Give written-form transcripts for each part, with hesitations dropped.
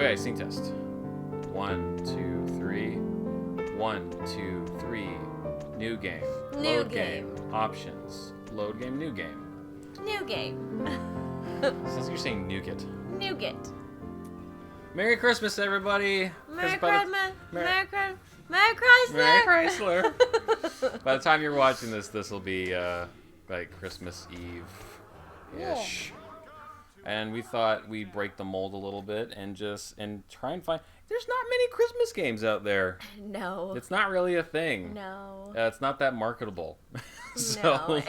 Okay, scene test. 1, 2, 3. 1, 2, 3. New game. New Load game. Options. Load game, new game. New game. Since you're saying nougat. Nougat. Merry Christmas, everybody. Merry 'Cause by the- Christmas. Mer- Merry Christmas. Merry Chrysler. Merry Chrysler. By the time you're watching this will be like Christmas Eve-ish. Yeah. And we thought we'd break the mold a little bit and try and find. There's not many Christmas games out there. No. It's not really a thing. No. It's not that marketable. No.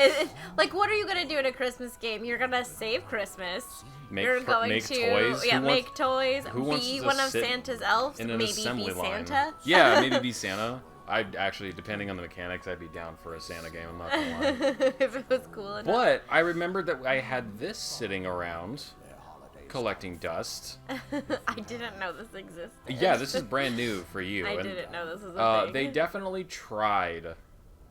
Like, what are you gonna do in a Christmas game? You're gonna save Christmas. You're going make to toys. make toys. who wants Be to one of sit Santa's elves. in an Maybe assembly be line. Santa. Yeah, maybe be Santa. I'd actually, depending on the mechanics, I'd be down for a Santa game. I'm not gonna lie. If it was cool enough. But I remembered that I had this sitting around, collecting dust. I didn't know this existed. Yeah, this is brand new for you. I didn't know this was a thing. They definitely tried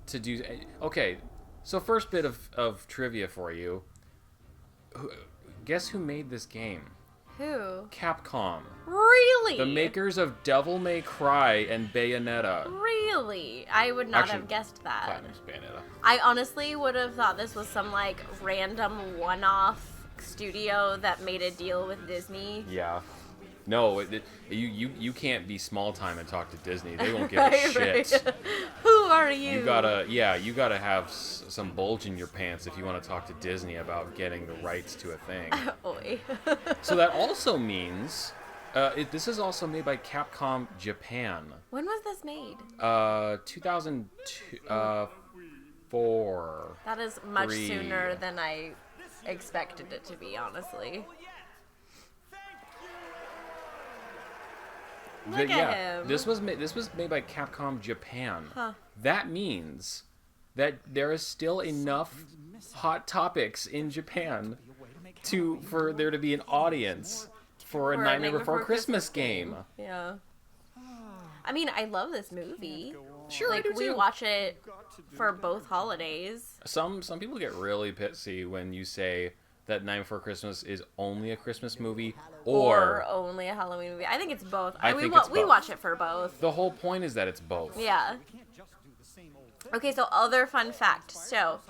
to do. Okay, so first bit of trivia for you. Guess who made this game? Who? Capcom. Really? The makers of Devil May Cry and Bayonetta. Really? I would not Actually, have guessed that. Platinum's Bayonetta. I honestly would have thought this was some like random one-off studio that made a deal with Disney. Yeah. No, you can't be small time and talk to Disney. They won't give a Right, shit. right. Who are you? You gotta have some bulge in your pants if you want to talk to Disney about getting the rights to a thing. Oi. So that also means this is also made by Capcom Japan. When was this made? 2002, 4. That is much 3. sooner than I expected it to be, honestly. Look at him. This was made by Capcom Japan. Huh. That means that there is still enough hot topics in Japan for there to be an audience for a Nightmare Before Christmas game. Yeah. I mean, I love this movie. Sure, Like, I do we too. watch it for both holidays. Some people get really pissy when you say that Nightmare Before Christmas is only a Christmas movie or only a Halloween movie. I think it's both. I think it's we both. watch it for both. the whole point is that it's both. Yeah. Okay, so other fun fact. So,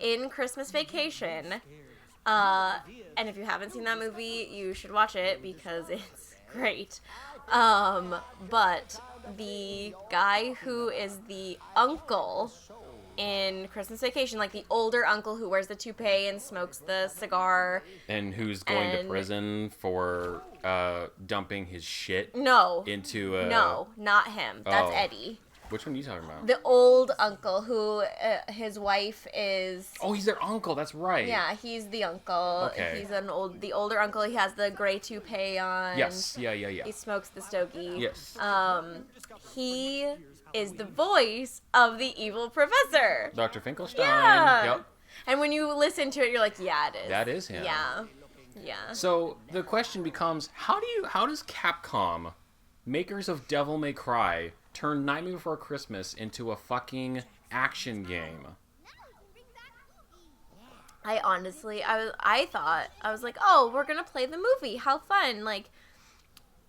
in Christmas Vacation, and if you haven't seen that movie, you should watch it because it's great. But the guy who is the uncle in Christmas Vacation, like the older uncle who wears the toupee and smokes the cigar. And who's going to And- prison for dumping his shit No. into a... No, not him. That's Oh. Eddie. Which one are you talking about? The old uncle who his wife is. Oh, he's their uncle. That's right. Yeah, he's the uncle. Okay. He's the older uncle. He has the gray toupee on. Yes. Yeah. He smokes the stogie. Yes. He is the voice of the evil professor. Dr. Finkelstein. Yeah. Yep. And when you listen to it, you're like, yeah, it is. That is him. Yeah. Yeah. So the question becomes, how does Capcom, makers of Devil May Cry, turn Nightmare Before Christmas into a fucking action game? I honestly, I was like, oh, we're gonna play the movie. How fun! Like,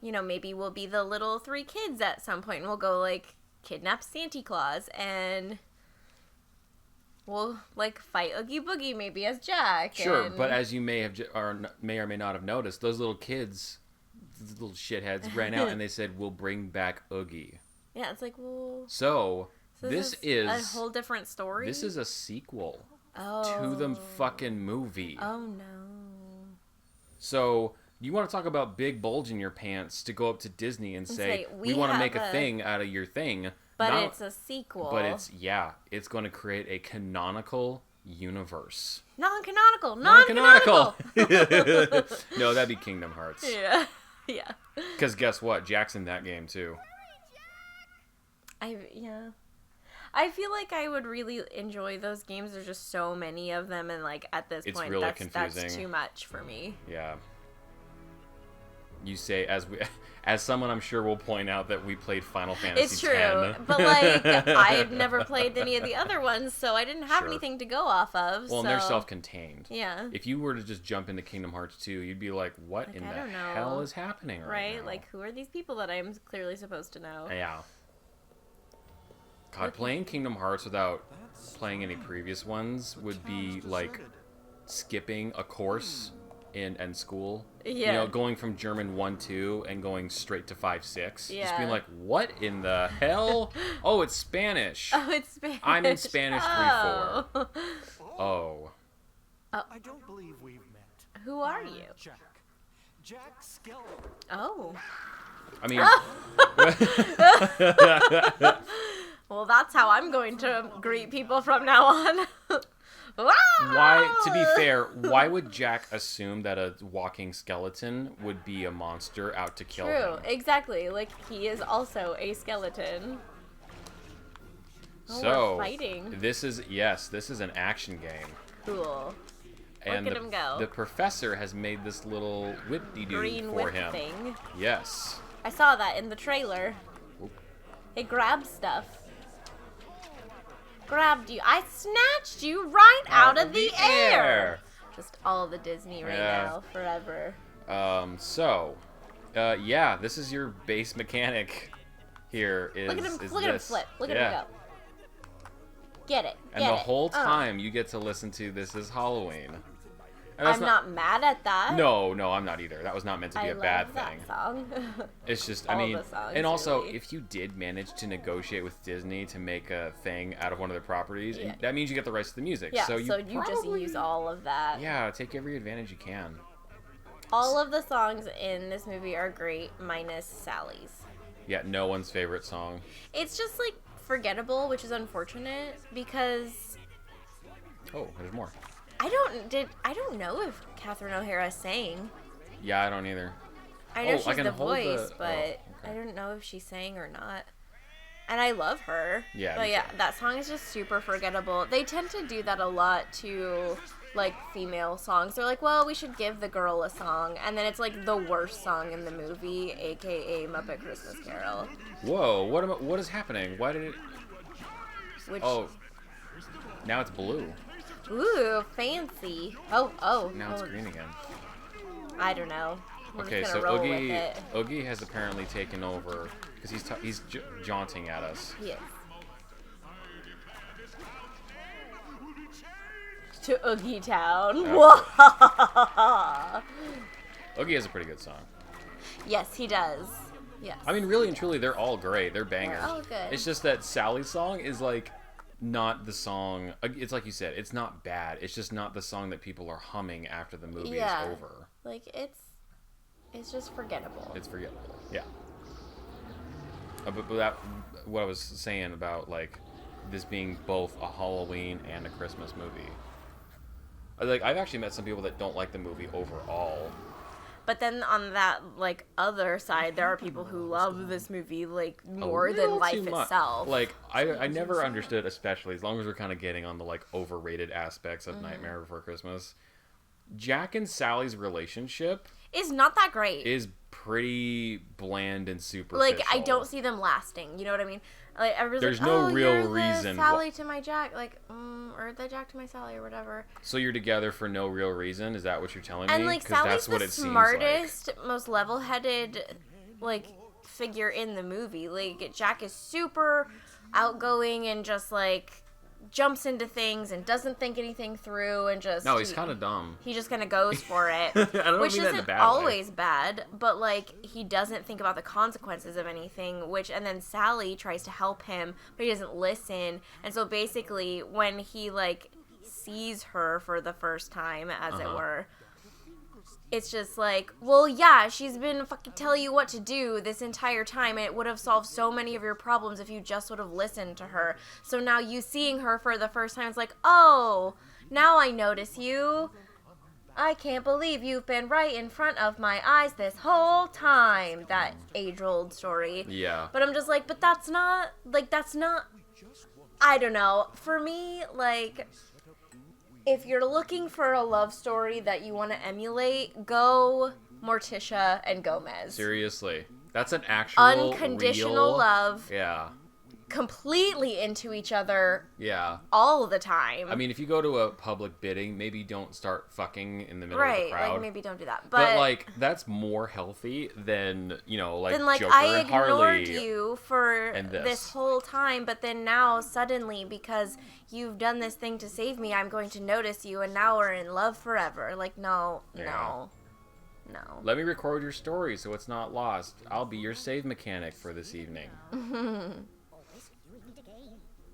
you know, maybe we'll be the little 3 kids at some point, and we'll go like kidnap Santa Claus, and we'll like fight Oogie Boogie maybe as Jack. Sure, and... but as you may or may not have noticed, those little kids, these little shitheads, ran out and they said, "We'll bring back Oogie." yeah, it's like, well, So this is a whole different story. This is a sequel oh. to the fucking movie. Oh no. So you want to talk about big bulge in your pants to go up to Disney and say, we want to have make a thing out of your thing. But Not- it's a sequel. But it's going to create a canonical universe. non-canonical. No, that'd be Kingdom Hearts. Yeah. Yeah. Because guess what? Jack's in that game too. I feel like I would really enjoy those games. There's just so many of them, and like at this It's point, really that's confusing. too much for me. Yeah. you say, as someone I'm sure will point out that we played Final Fantasy It's true, X. but like I've never played any of the other ones, so I didn't have Sure. anything to go off of. Well, so... and they're self-contained. Yeah. If you were to just jump into Kingdom Hearts 2, you'd be like, what in I the don't know. hell is happening right now? Like, who are these people that I'm clearly supposed to know? Yeah. God, playing Kingdom Hearts without playing any previous ones would be like skipping a course in school. Yeah. You know, going from German 1-2 and going straight to 5-6. Yeah. Just being like, what in the hell? Oh, it's Spanish. Oh, it's Spanish. I'm in Spanish 3-4. Oh. I don't believe we've met. Who are you? Jack Skellington. Oh. I mean... Well, that's how I'm going to greet people from now on. Why, to be fair, why would Jack assume that a walking skeleton would be a monster out to kill him? True, exactly. Like, he is also a skeleton. Oh, So, we're fighting. this is an action game. Cool. And Look at him go. The professor has made this little whip-de-doo Green for whip him. thing. Yes. I saw that in the trailer. Oop. It grabs stuff. Grabbed you. I snatched you right out of the air. Just all the Disney right now, forever. Yeah, this is your base mechanic here. Look at him flip. Look at him go. Get it. And the whole time you get to listen to This Is Halloween. And I'm not mad at that. No, I'm not either. That was not meant to be a bad love that thing. song. It's just, All I mean, the songs, and also, really. if you did manage to negotiate with Disney to make a thing out of one of their properties, Yeah. that means you get the rights to the music. Yeah, so you just probably- use all of that. Yeah, take every advantage you can. All of the songs in this movie are great, minus Sally's. Yeah, no one's favorite song. It's just, like, forgettable, which is unfortunate, because Oh, there's more. I don't know if Catherine O'Hara sang. Yeah, I don't either. I know I she's can the hold voice, the- but okay. I don't know if she sang or not. And I love her. Yeah, But me yeah, too. that song is just super forgettable. They tend to do that a lot to, like, female songs. They're like, well, we should give the girl a song. And then it's, like, the worst song in the movie, a.k.a. Muppet Christmas Carol. Whoa, what is happening? Why did it... Which, Oh, now it's blue. ooh, fancy. Oh. Now it's green again. I don't know. I'm Okay, just so gonna roll with it. Oogie has apparently taken over because he's jaunting at us. Yes. To Oogie Town. Oogie has a pretty good song. Yes, he does. Yes. I mean, really and truly, they're all great. They're bangers. all good. It's just that Sally's song is like not the song. It's like you said, it's not bad. It's just not the song that people are humming after the movie is over. Like, it's just forgettable. It's forgettable. Yeah. But that, what I was saying about like this being both a Halloween and a Christmas movie. Like, I've actually met some people that don't like the movie overall. But then on that, like, other side, there are people who love this movie, like, more than little life too much. itself. Like, I never understood, especially as long as we're kind of getting on the like overrated aspects of Nightmare Before Christmas. Jack and Sally's relationship It's not that great. is pretty bland and superficial. Like, I don't see them lasting. You know what I mean? Like, everybody's There's like, no oh, real you're the reason Sally to my Jack. Like, or the Jack to my Sally or whatever. So you're together for no real reason? Is that what you're telling And, me? like, 'Cause Sally's that's what the it seems smartest, most level-headed, like, figure in the movie. Like, Jack is super outgoing and just, like, jumps into things and doesn't think anything through and just... No, he's kind of dumb. He just kind of goes for it. I don't which mean that in a isn't bad way. always bad, but, like, he doesn't think about the consequences of anything, and then Sally tries to help him, but he doesn't listen. And so basically, when he, like, sees her for the first time, as it were, it's just like, well, yeah, she's been fucking telling you what to do this entire time, and it would have solved so many of your problems if you just would have listened to her. So now you seeing her for the first time, it's like, oh, now I notice you. I can't believe you've been right in front of my eyes this whole time. That age-old story. Yeah. But I'm just like, but that's not, I don't know. For me, like, if you're looking for a love story that you want to emulate, go Morticia and Gomez. Seriously. That's an actual Unconditional real... love. Yeah. Completely into each other. Yeah. All the time. I mean, if you go to a public bidding, maybe don't start fucking in the middle of the crowd. Right, like, maybe don't do that. But, like, that's more healthy than, you know, like, then, like, Joker I and Harley. ignored you for this whole time, but then now, suddenly, because you've done this thing to save me, I'm going to notice you, and now we're in love forever. Like, no. Let me record your story so it's not lost. I'll be your save mechanic for this evening.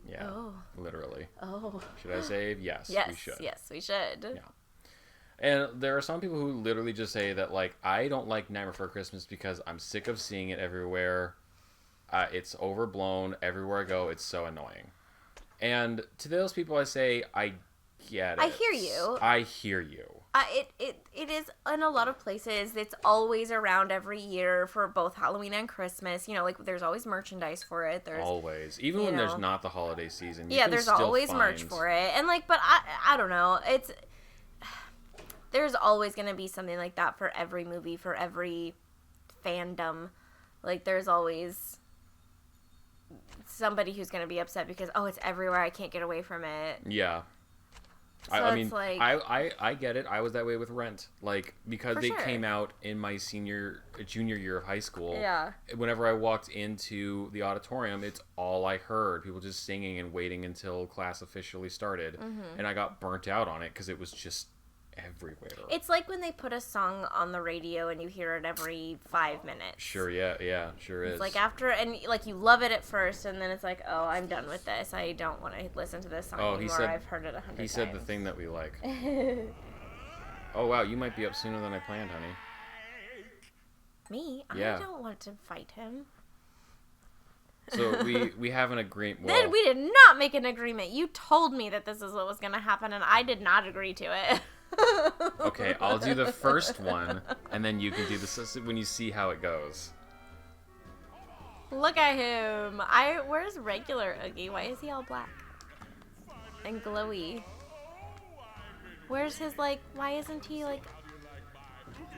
Yeah, literally. Oh. Should I save? Yes, we should. Yes, we should. Yeah. And there are some people who literally just say that, like, I don't like Nightmare Before Christmas because I'm sick of seeing it everywhere. It's overblown. Everywhere I go, it's so annoying. And to those people, I say, I get it. I hear you. I hear you. It is in a lot of places. It's always around every year for both Halloween and Christmas. You know, like, there's always merchandise for it. There's always. Even when there's not the holiday season. Yeah, there's always merch for it. And, like, but I don't know. There's always going to be something like that for every movie, for every fandom. Like, there's always somebody who's going to be upset because, oh, it's everywhere. I can't get away from it. Yeah. So I mean, like, I get it. I was that way with Rent. Like, because they sure. came out in my junior year of high school. Yeah. Whenever I walked into the auditorium, it's all I heard. People just singing and waiting until class officially started. Mm-hmm. And I got burnt out on it because it was just everywhere. It's like when they put a song on the radio and you hear it every 5 minutes. Sure, yeah, sure is. It's like after, and like you love it at first, and then it's like, oh, I'm done with this. I don't want to listen to this song anymore. I've heard it 100 times. He said the thing that we like. Oh, wow, you might be up sooner than I planned, honey. Me? Yeah. I don't want to fight him. So we have an agreement. Then we did not make an agreement. You told me that this is what was going to happen, and I did not agree to it. Okay, I'll do the first one, and then you can do this when you see how it goes. Look at him. Where's regular Oogie? Why is he all black and glowy? Where's his, like, why isn't he, like...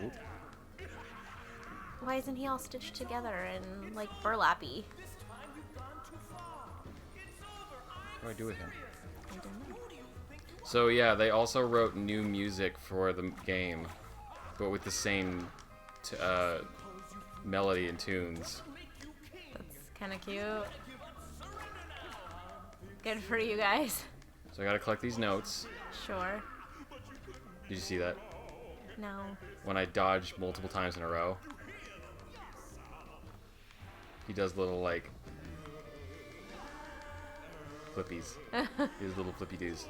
Oop. Why isn't he all stitched together and, like, burlappy? What do I do with him? I don't know. So yeah, they also wrote new music for the game, but with the same melody and tunes. That's kind of cute. Good for you guys. So I gotta collect these notes. Sure. Did you see that? No. When I dodge multiple times in a row, he does little, like, flippies. He does little flippy doos.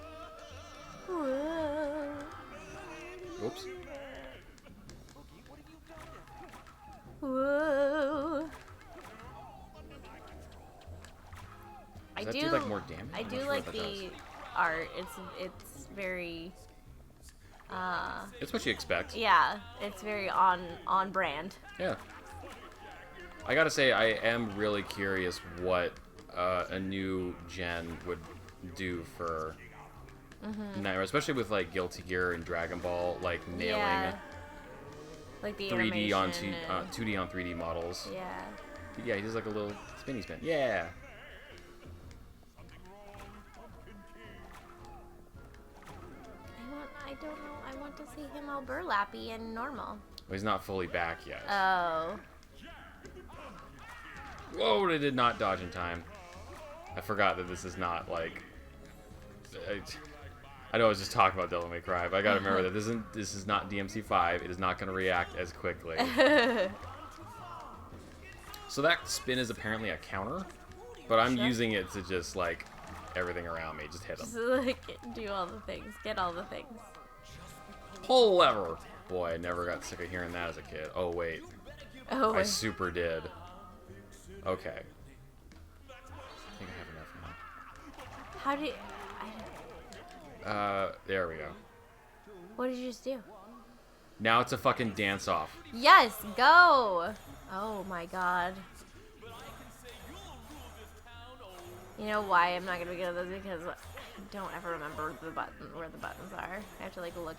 Whoa. Oops. Whoa. Does that do, like, more damage? I do like the art. It's very it's what you expect. yeah, it's very on brand. Yeah. I gotta say, I am really curious what a new gen would do for Nightmare, especially with, like, Guilty Gear and Dragon Ball, like, nailing like the 3D on animation 2D on 3D models. yeah. Yeah, he does, like, a little spinny spin. Yeah. I don't know. I want to see him all burlappy and normal. Well, he's not fully back yet. Oh. Whoa, I did not dodge in time. I forgot that this is not, like... I know I was just talking about Devil May Cry, but I gotta remember that this is not DMC5. It is not going to react as quickly. So that spin is apparently a counter, but I'm using it to just, like, everything around me. Just hit them. Just, like, do all the things. Get all the things. Pull lever! Boy, I never got sick of hearing that as a kid. Oh, wait. Oh, I super did. Okay. I think I have enough now. how do you... There we go. What did you just do? Now it's a fucking dance-off. Yes, go! Oh my god. You know why I'm not gonna be good at this? Because don't ever remember where the buttons are. I have to like look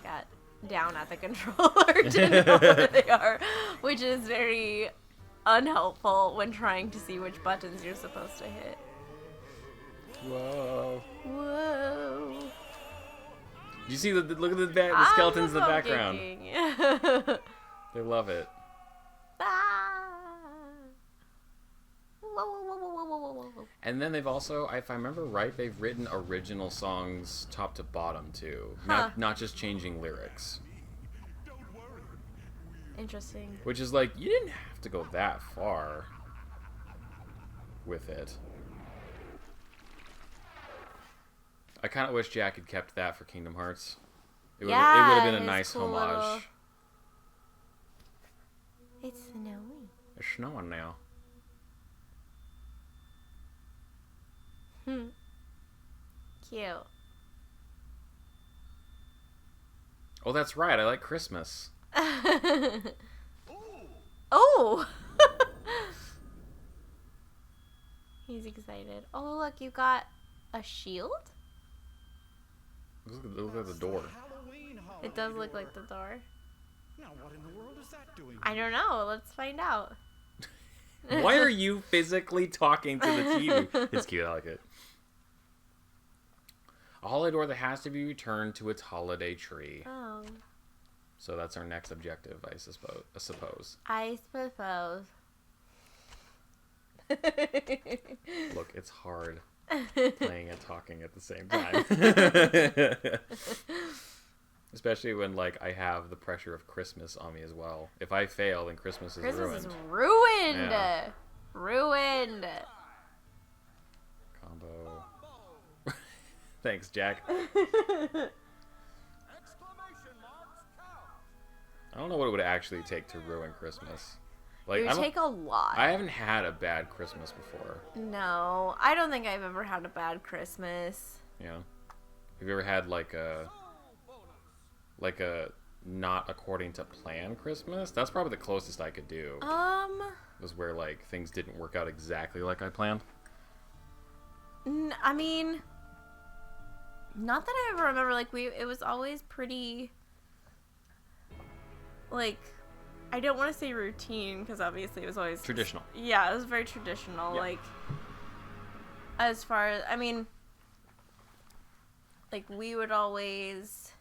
down at the controller to know where they are, which is very unhelpful when trying to see which buttons you're supposed to hit. Whoa. Whoa. You see look at the skeletons in the background. They love it. Ah. Whoa, whoa, whoa, whoa, whoa, whoa, whoa. And then they've also, if I remember right, they've written original songs top to bottom too. Huh. Not just changing lyrics. Interesting. Which is like, you didn't have to go that far with it. I kind of wish Jack had kept that for Kingdom Hearts. It would have been a nice cool homage. little... It's snowy. It's snowing now. Cute. Oh, that's right. I like Christmas. Oh! He's excited. Oh, look, you got a shield? Look at the door. It does look like the door. Now what in the world is that doing? I don't know. Let's find out. Why are you physically talking to the TV? It's cute. I like it. A holiday door that has to be returned to its holiday tree. Oh. So that's our next objective, I suppose. I suppose. Look, it's hard playing and talking at the same time. Especially when, like, I have the pressure of Christmas on me as well. If I fail, then Christmas is ruined. Christmas is ruined! Yeah. Ruined! Combo. Thanks, Jack. I don't know what it would actually take to ruin Christmas. Like, It would take a lot. I haven't had a bad Christmas before. No, I don't think I've ever had a bad Christmas. Yeah. Have you ever had like a not according to plan Christmas? That's probably the closest I could do. Was where like things didn't work out exactly like I planned. I mean, not that I ever remember. Like it was always pretty. Like, I don't want to say routine because obviously it was always Traditional. Yeah, it was very traditional. Yeah. Like, as far as I mean, like we would always.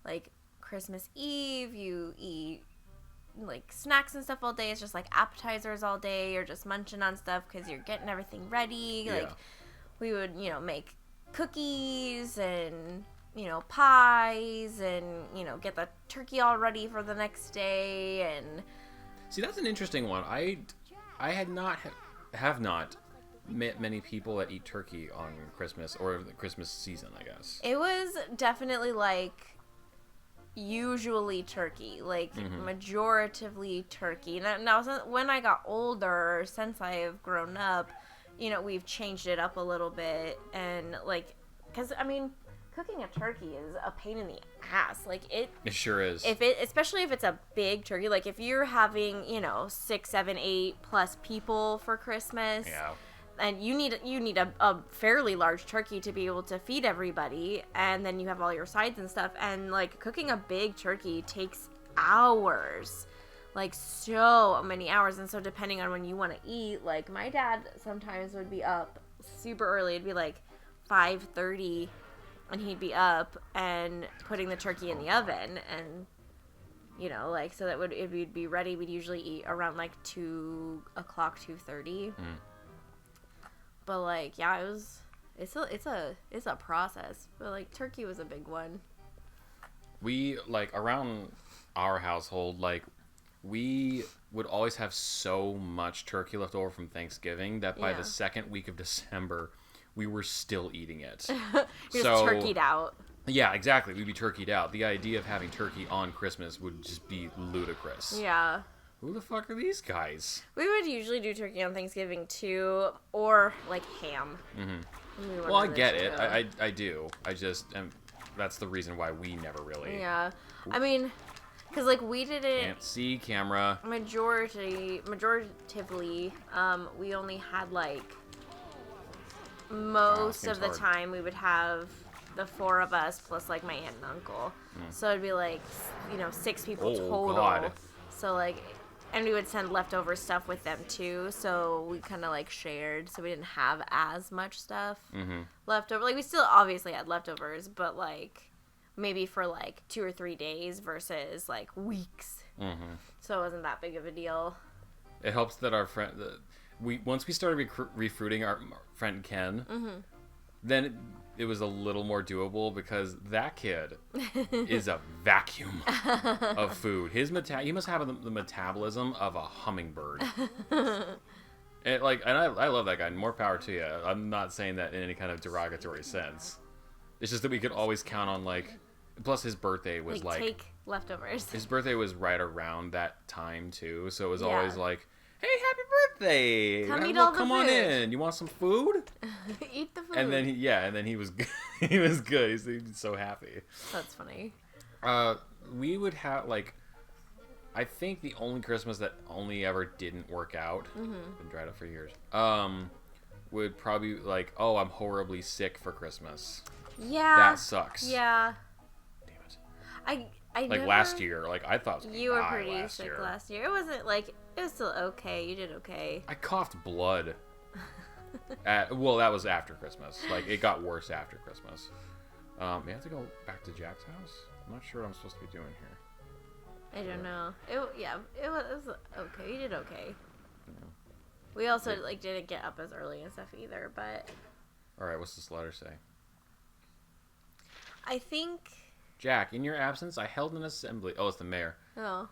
Like, Christmas Eve, you eat, like, snacks and stuff all day. It's just, like, appetizers all day. You're just munching on stuff because you're getting everything ready. Yeah. Like, we would, make cookies and, pies and, get the turkey all ready for the next day. And See, that's an interesting one. I have not met many people that eat turkey on Christmas or the Christmas season, I guess. it was definitely, like, usually turkey, like majoritively turkey. Now when I got older, since I've grown up, we've changed it up a little bit, and like, because I mean, cooking a turkey is a pain in the ass. Like it sure is. Especially if it's a big turkey, like if you're having 6, 7, 8+ people for Christmas. Yeah. And you need a fairly large turkey to be able to feed everybody, and then you have all your sides and stuff, and like cooking a big turkey takes hours, like so many hours. And so depending on when you want to eat, like my dad sometimes would be up super early. It'd be like 5:30, and he'd be up and putting the turkey in the oven, and like so that it would be ready. We'd usually eat around like 2 o'clock, 2:30. But like, yeah, it's a process. But like, turkey was a big one. We like around our household, like we would always have so much turkey left over from Thanksgiving that by the second week of December, we were still eating it. You're just turkeyed out. Yeah, exactly. We'd be turkeyed out. The idea of having turkey on Christmas would just be ludicrous. Yeah. Who the fuck are these guys? We would usually do turkey on Thanksgiving too, or like ham. Well, I get it. I do. I just that's the reason why we never really. Yeah, I mean, because like we did it. Can't see camera. Majoritively, we only had like most seems of the hard. time we would have the 4 of us plus like my aunt and uncle. So it'd be like, 6 people Oh, total. God. So like, and we would send leftover stuff with them too. So we kind of like shared. So we didn't have as much stuff left over. Like we still obviously had leftovers, but like maybe for like 2 or 3 days versus like weeks. So it wasn't that big of a deal. It helps that our friend, once we started refruiting our friend Ken, then it was a little more doable because that kid is a vacuum of food. He must have the metabolism of a hummingbird. And I love that guy. More power to you. I'm not saying that in any kind of derogatory sense. It's just that we could always count on like. Plus, his birthday was like take leftovers. His birthday was right around that time too, so it was Yeah. always like, "Hey, happy birthday! Come eat all the Come on food. in. You want some food?" Eat the food. And then he was good. He was good. He was so happy. That's funny. We would have like, I think the only Christmas that only ever didn't work out, been dried up for years. Would probably like, oh, I'm horribly sick for Christmas. Yeah. That sucks. Yeah. Damn it. I Like never, last year, like I thought I was gonna You were die pretty sick last year. It wasn't like it was still okay. You did okay. I coughed blood. Well, that was after Christmas. Like it got worse after Christmas. We have to go back to Jack's house. I'm not sure what I'm supposed to be doing here. I don't know. It was okay. You did okay. We also like didn't get up as early and stuff either, but All right, what's this letter say? I think. Jack, in your absence, I held an assembly. Oh, it's the mayor. Oh.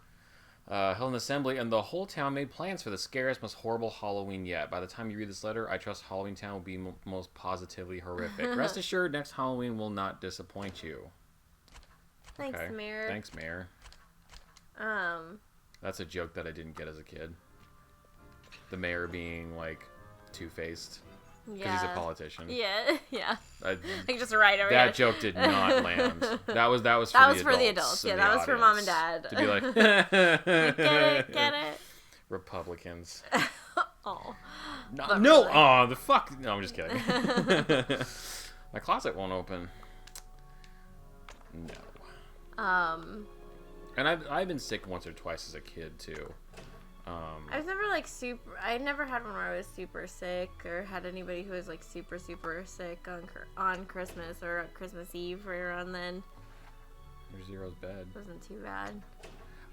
Held an assembly, and the whole town made plans for the scariest, most horrible Halloween yet. By the time you read this letter, I trust Halloween Town will be most positively horrific. Rest assured, next Halloween will not disappoint you. Thanks, Okay. Mayor. Thanks, Mayor. That's a joke that I didn't get as a kid. The mayor being like two-faced because Yeah. he's a politician. Yeah. Yeah. I, Like just right over that it. joke did not land. That was That was for the adults. Yeah, in that the was for mom and audience. dad. To be like, Get it? Republicans. Oh. No, But no, really. the fuck. No, I'm just kidding. My closet won't open. No. And I've been sick once or twice as a kid too. I was never like super. I never had one where I was super sick or had anybody who was like super sick on Christmas or Christmas Eve right around then. Your Zero's bed. It wasn't too bad.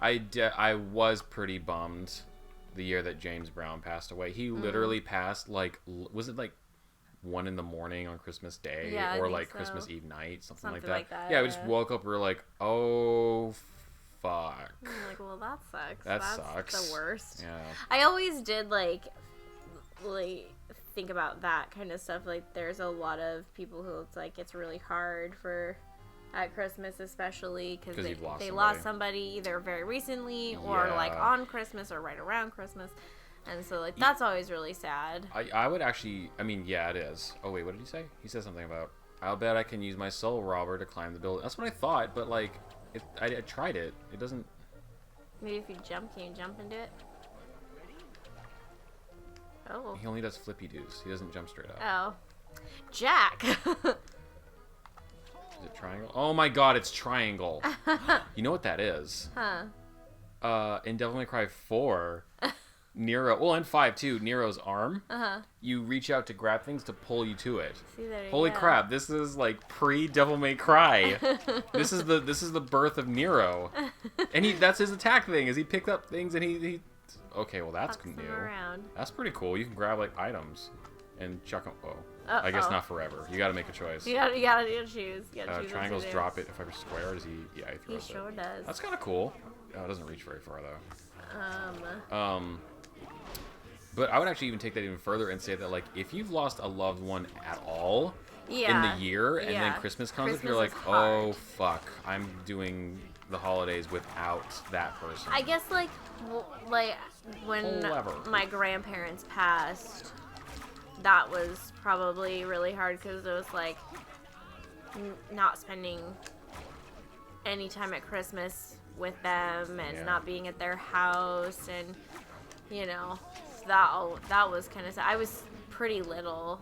I was pretty bummed the year that James Brown passed away. He literally passed like was it like 1 a.m. on Christmas Day Yeah, I or think like so. Christmas Eve night, something like Something that. like that, Yeah, we just yeah. woke up. We were like, oh fuck. I'm like, well, that sucks. That That's sucks. the worst. Yeah. I always did like think about that kind of stuff. Like, there's a lot of people who it's really hard for at Christmas, especially because 'Cause you've lost they somebody. lost somebody either very recently or like Yeah. on Christmas or right around Christmas, and so like that's always really sad. I would actually. I mean, yeah, it is. Oh wait, what did he say? He said something about. I'll bet I can use my soul robber to climb the building. That's what I thought, but like, I tried it. It doesn't. Maybe if you jump, can you jump into it? Oh. He only does flippy doos. He doesn't jump straight up. Oh. Jack. Is it triangle? Oh my god, it's triangle. You know what that is? Huh. In Devil May Cry 4, Nero, well, and 5 too, Nero's arm, you reach out to grab things to pull you to it. See, there you Holy go. crap, this is like pre-Devil May Cry. This is the birth of Nero. And that's his attack thing, is he picked up things and he okay, well that's Pucks them new. around. That's pretty cool. You can grab like items and chuck them. Oh. Uh-oh. I guess not forever. You gotta make a choice. You gotta choose. You gotta choose Triangles what to do. drop it. If I were square, does he? Yeah, he He throws sure it. does. That's kind of cool. Oh, it doesn't reach very far though. But I would actually even take that even further and say that like if you've lost a loved one at all in the year and then Christmas comes up, you're like, Christmas is oh hard. fuck, I'm doing the holidays without that person. I guess like when Clever. my grandparents passed, that was probably really hard because it was like not spending any time at Christmas with them and Yeah. not being at their house, and that was kind of sad. I was pretty little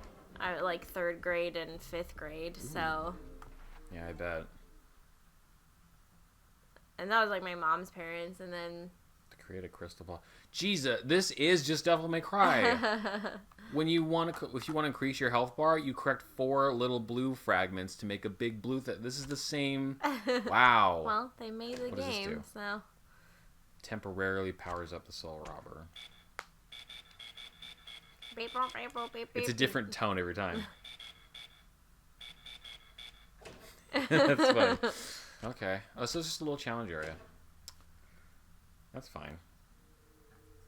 like 3rd grade and 5th grade. Ooh. So. Yeah, I bet. And that was like my mom's parents, and then. To create a crystal ball. Jesus, this is just Devil May Cry. When you if you want to increase your health bar, you correct 4 little blue fragments to make a big blue thing. This is the same. Wow. Well, they made the game, so. Temporarily powers up the soul robber. It's a different tone every time. That's funny. Okay. Oh, so it's just a little challenge area. That's fine.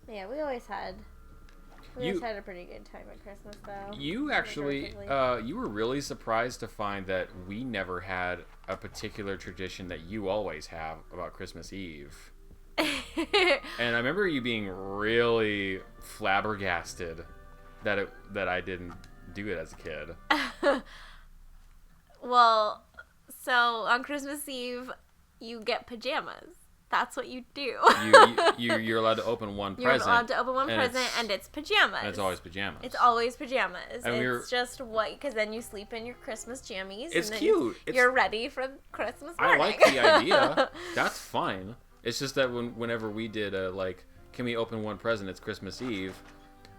Yeah, we always had a pretty good time at Christmas, though. You actually, you were really surprised to find that we never had a particular tradition that you always have about Christmas Eve. And I remember you being really flabbergasted that I didn't do it as a kid. Well, so on Christmas Eve, you get pajamas. That's what you do. You're allowed to open one present. You're allowed to open one present, and it's pajamas. And it's always pajamas. It's always pajamas. And it's just what, because then you sleep in your Christmas jammies. It's and then cute. You're ready for Christmas morning. I like the idea. That's fine. It's just that whenever we did can we open one present? It's Christmas Eve.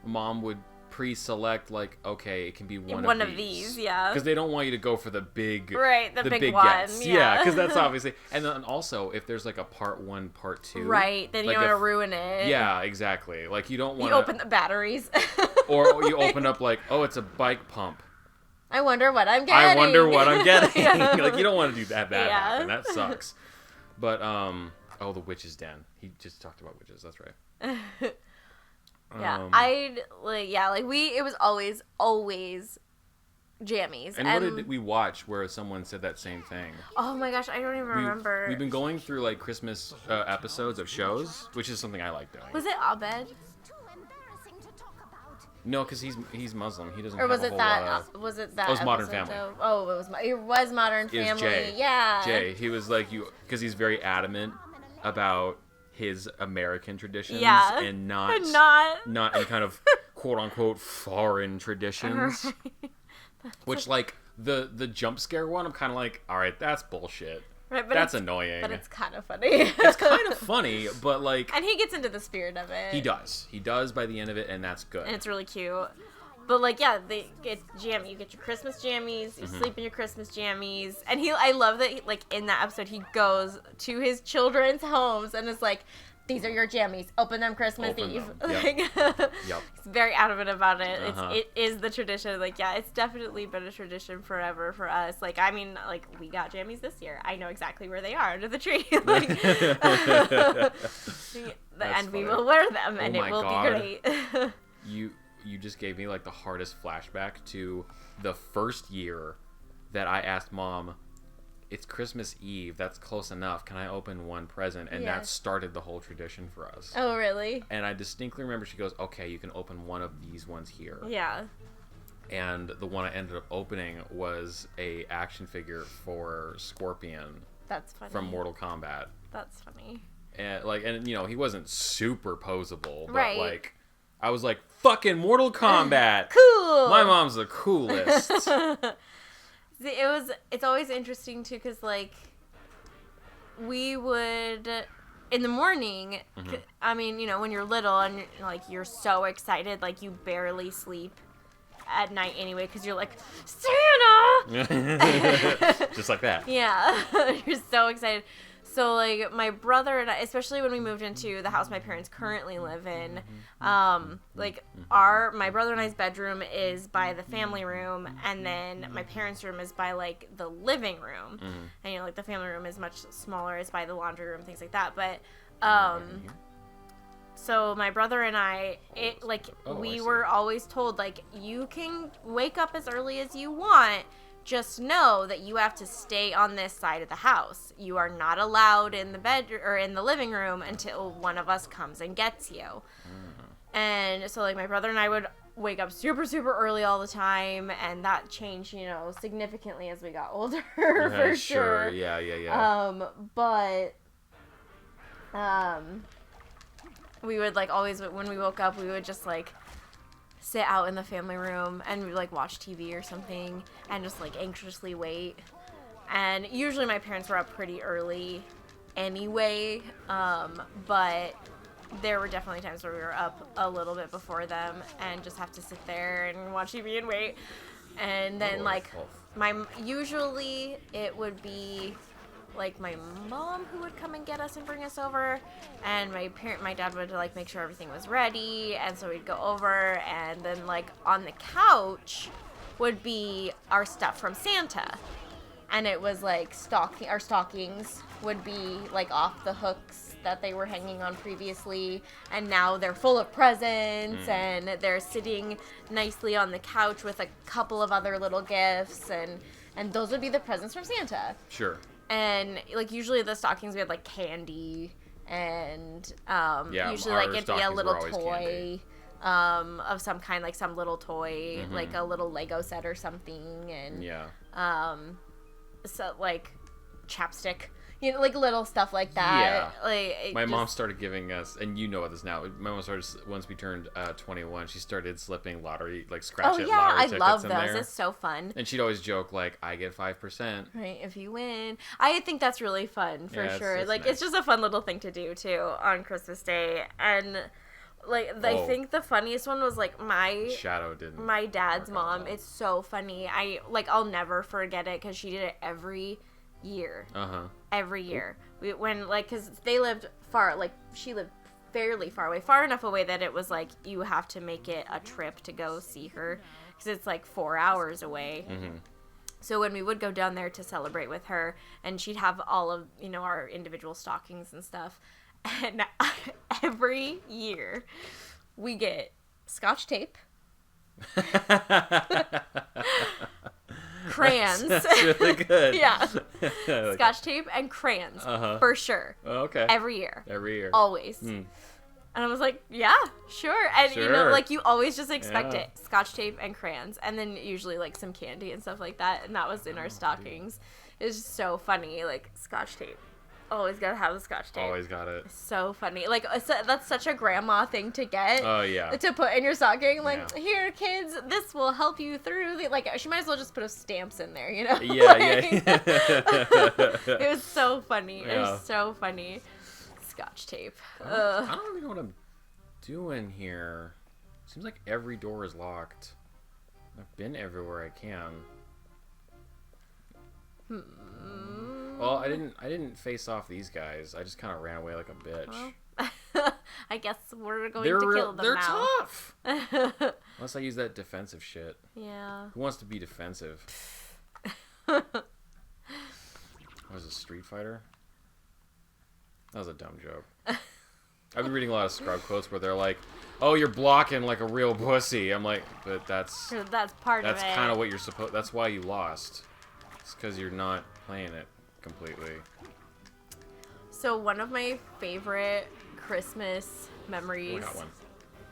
Mom would pre-select okay, it can be one of these, yeah, because they don't want you to go for the big, right, the big one, guess. Yeah, because that's obviously, and then also if there's a part 1, part 2, right, then you don't want to ruin it. Yeah, exactly. You don't want to open the batteries, or you open up oh, it's a bike pump. I wonder what I'm getting. Yeah. You don't want to do that bad happen. That sucks. But the witch's den. He just talked about witches. That's right. Yeah, it was always jammies. And what did we watch where someone said that same thing? Oh my gosh, I don't even remember. We've been going through Christmas episodes of shows, which is something I like doing. Was it Abed? No, because he's Muslim. He doesn't. Or was have it a that? whole lot of... Was it that? It was Modern Family. It was Modern Family. Jay. Yeah. Jay. He was because he's very adamant about his American traditions and not in kind of quote unquote foreign traditions. Right. Which the jump scare one, I'm kind of all right, that's bullshit. Right, but that's annoying. But it's kind of funny. It's kind of funny, but and he gets into the spirit of it. He does by the end of it, and that's good. And it's really cute. But they get jammy. You get your Christmas jammies. You sleep in your Christmas jammies. And I love that in that episode he goes to his children's homes and is like, these are your jammies. Open them Christmas Eve. Yep. He's very adamant about it. It is the tradition. It's definitely been a tradition forever for us. We got jammies this year. I know exactly where they are under the tree. And we will wear them, and it will be great. You just gave me the hardest flashback to the first year that I asked Mom, it's Christmas Eve, that's close enough, can I open one present? And that started the whole tradition for us. Oh, really? And I distinctly remember she goes, okay, you can open one of these ones here. Yeah. And the one I ended up opening was a action figure for Scorpion. That's funny. From Mortal Kombat. That's funny. And he wasn't super posable, but right. I was fucking Mortal Kombat. Cool. My mom's the coolest. It's always interesting too, because we would in the morning. I mean, when you're little and you're so excited, you barely sleep at night anyway, because you're Santa. Just like that. Yeah, you're so excited. So, my brother and I, especially when we moved into the house my parents currently live in, my brother and I's bedroom is by the family room, and then my parents' room is by, the living room. And, the family room is much smaller, it's by the laundry room, things like that. But, so my brother and I, we were always told, you can wake up as early as you want. Just know that you have to stay on this side of the house. You are not allowed in the bed or in the living room until one of us comes and gets you. And so my brother and I would wake up super, super early all the time, and that changed, significantly as we got older, for sure. Yeah. But we would always, when we woke up, we would just sit out in the family room and like watch TV or something and just like anxiously wait. And usually my parents were up pretty early anyway, but there were definitely times where we were up a little bit before them and just have to sit there and watch TV and wait. And then like usually it would be like my mom who would come and get us and bring us over, and my dad would like make sure everything was ready, and so we'd go over, and then like on the couch would be our stuff from Santa, and it was like our stockings would be like off the hooks that they were hanging on previously, and now they're full of presents, and they're sitting nicely on the couch with a couple of other little gifts, and those would be the presents from Santa. Sure. And like usually the stockings we had like candy, and usually like it'd be a little toy of some kind, like some little toy, like a little Lego set or something, and so like chapstick, you know, like little stuff like that. Yeah. Like my mom started giving us, and you know this now. My mom started, once we turned 21, she started slipping lottery, like scratch it lottery tickets love in those. there. It's so fun. And she'd always joke like, "I get 5%." Right, if you win. I think that's really fun for sure. It's like nice. it's just a fun little thing to do too on Christmas Day. And like I think the funniest one was like my dad's mom. It's so funny. I'll never forget it because she did it every year. Every year. Because they lived far, like she lived fairly far away, far enough away that it was like you have to make it a trip to go see her because it's like 4 hours away. So when we would go down there to celebrate with her, and she'd have all of, you know, our individual stockings and stuff, and every year we get Scotch tape, crayons. That's really good. Yeah. Like Scotch tape and crayons for sure. Oh, okay. Every year. Always. And I was like, yeah, sure. And you know, like you always just expect it. Scotch tape and crayons, and then usually like some candy and stuff like that, and that was in our stockings. It's just so funny, like Scotch tape. Always gotta have the Scotch tape. Always got it. So funny. Like, that's such a grandma thing to get. Oh, yeah. To put in your stocking. Like, here, kids, this will help you through. Like, she might as well just put stamps in there, you know? Yeah. It was so funny. It was so funny. Scotch tape. I don't really know what I'm doing here. Seems like every door is locked. I've been everywhere I can. Well, I didn't face off these guys. I just kind of ran away like a bitch. Well, I guess we're going to kill them they're now. tough. Unless I use that defensive shit. Yeah. Who wants to be defensive? What was a Street Fighter? That was a dumb joke. I've been reading a lot of scrub quotes where they're like, "Oh, you're blocking like a real pussy." I'm like, but that's part of it. That's kind of what you're supposed. That's why you lost. It's because you're not playing it completely. So one of my favorite Christmas memories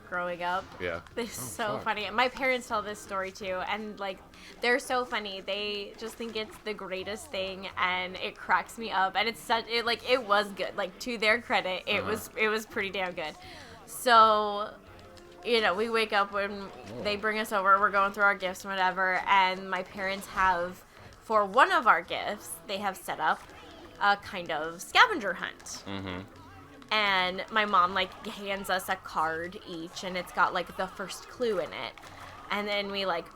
growing up. Yeah. They're so funny. My parents tell this story too, and like they're so funny. They just think it's the greatest thing, and it cracks me up. And it was good. Like, to their credit, it was pretty damn good. So, you know, we wake up when they bring us over. We're going through our gifts and whatever, and my parents have, for one of our gifts, they have set up a kind of scavenger hunt. And my mom, like, hands us a card each, and it's got, like, the first clue in it. And then we, like,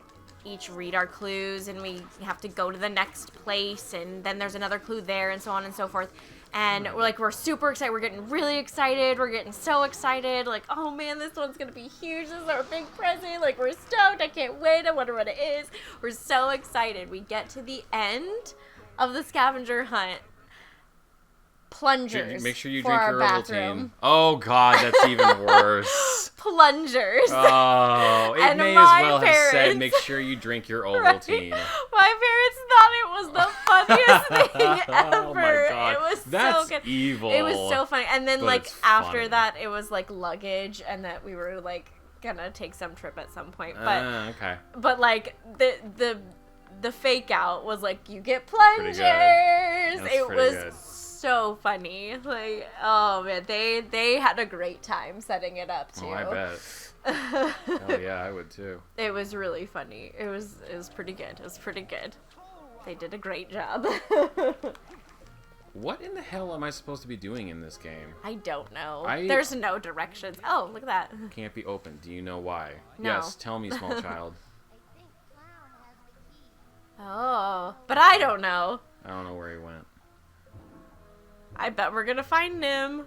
each read our clues, and we have to go to the next place, and then there's another clue there, and so on and so forth. And we're super excited. We're getting really excited. We're getting so excited. Like, oh, man, this one's going to be huge. This is our big present. Like, we're stoked. I can't wait. I wonder what it is. We're so excited. We get to the end of the scavenger hunt. Plungers. Make sure you for drink our your bathroom. Ovaltine. Oh, God, that's even worse. Plungers. Oh, it And may as my well have said, parents- make sure you drink your Right? Ovaltine. My parents thought it was the funniest thing ever. Oh, my God. It was That's so good. evil. It was so funny. And then, But like, it's after funny. that, it was, like, luggage, and that we were, like, gonna take some trip at some point. But, Okay. but like, the fake out was, like, you get plungers. That's It pretty was good. so funny. Like, oh, man, they had a great time setting it up, too. Oh, I bet. Oh yeah, I would too. It was really funny. It was pretty good. It was pretty good. They did a great job. What in the hell am I supposed to be doing in this game? I don't know. I- There's no directions. Oh, look at that. Can't be opened. Do you know why? No. Yes, tell me, small child. Oh, but I don't know. I don't know where he went. I bet we're gonna find him.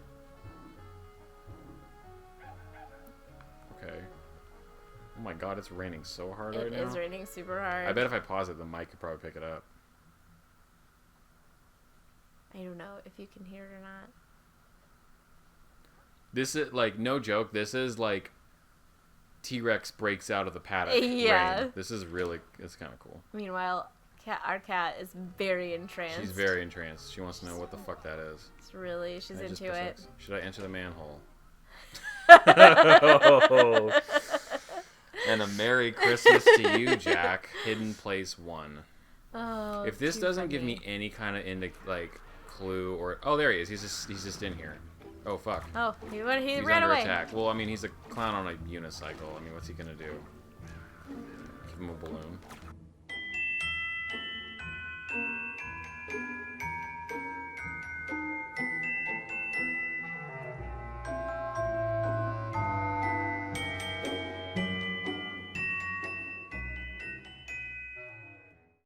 Okay. Oh my god, it's raining so hard right It now. is raining super hard. I bet if I pause it, the mic could probably pick it up. I don't know if you can hear it or not. This is, like, no joke, this is, like, T-Rex breaks out of the paddock. Yeah. Rain. This is really, it's kind of cool. Meanwhile, our cat is very entranced. She's very entranced. She wants to know what the fuck that is. It's really, she's I just into it. press X. Should I enter the manhole? And a Merry Christmas to you, Jack. Hidden Place 1. Oh, If this too doesn't give funny. me any kind of like clue or oh, there he is. He's just in here. Oh fuck. Oh, he He's ran under away. attack. Well, I mean, he's a clown on a unicycle. I mean, what's he gonna do? Give him a balloon.